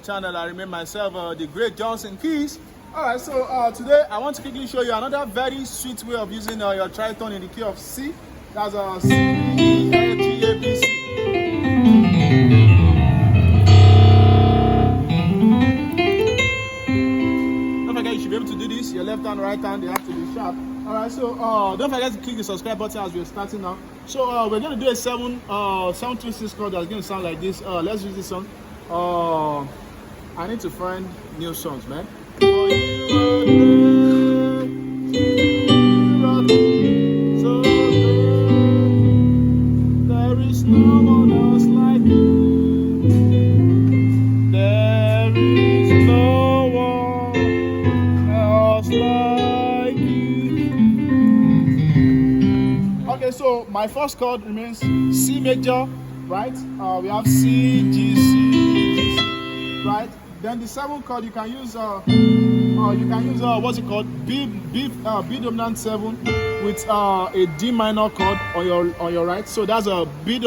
channel. I remain myself, the great Johnsonkeyz. Alright, so today I want to quickly show you another very sweet way of using your tritone in the key of C. That's C, E, F, G, A, B, C. Don't forget you should be able to do this. Your left hand, right hand, they have to be sharp. Alright, so don't forget to click the subscribe button as we're starting now. So we're going to do a 7-2-6 chord that's going to sound like this. Let's use this song. I need to find new songs, man. For you are good, so good. There is no one else like you. There is no one else like you. Okay, so my first chord remains C major, right? We have C, G, C, G, C, right? Then the 7th chord you can use what's it called? B dominant 7 with a D minor chord on your right. So that's a B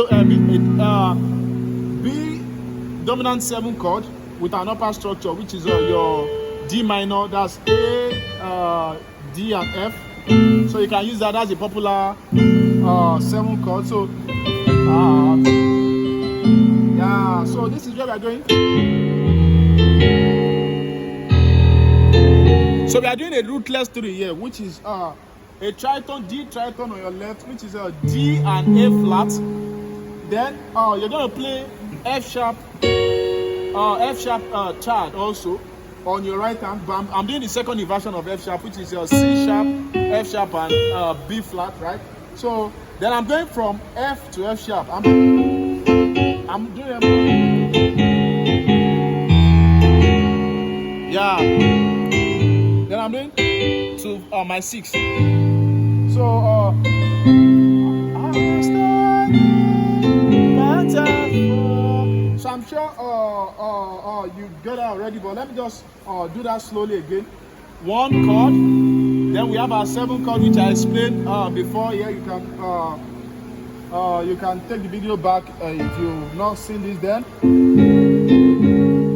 dominant 7 chord with an upper structure, which is your D minor. That's A, D, and F. So you can use that as a popular 7 chord. So yeah. So this is where we are going. So we are doing a rootless 3 here, which is a tritone, D tritone on your left, which is a D and A flat. Then you're going to play F sharp chord also on your right hand. But I'm doing the second inversion of F sharp, which is your C sharp, F sharp, and B flat, right? So then I'm going from F to F sharp. I'm doing yeah. Then I'm doing to my 6. So so I'm sure you got that already, but let me just do that slowly again. 1 chord, then we have our 7 chord, which I explained before. Here you can take the video back if you've not seen this then.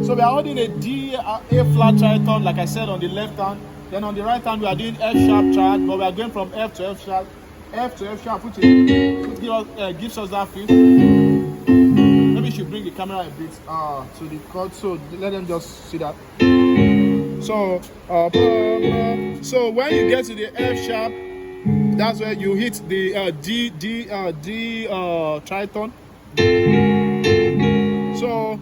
So we are holding a D, A flat tritone, like I said, on the left hand. Then on the right hand, we are doing F sharp chord, but we are going from F to F sharp, which gives us that feel. Maybe you should bring the camera a bit to the chord, so let them just see that. So, so when you get to the F sharp, that's where you hit the D tritone. So.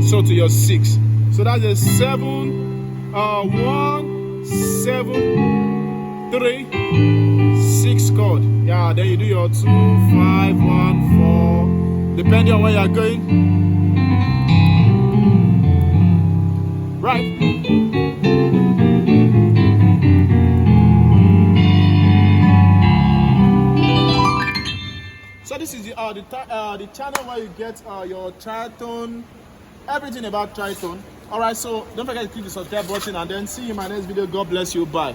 So to your 6. So that's a 7, 1, 7, 3, 6 chord. Yeah, then you do your 2, 5, 1, 4, depending on where you're going. Right. So this is the channel where you get your tritone, everything about tritone. Alright, so don't forget to click the subscribe button, and then see you in my next video. God bless you. Bye.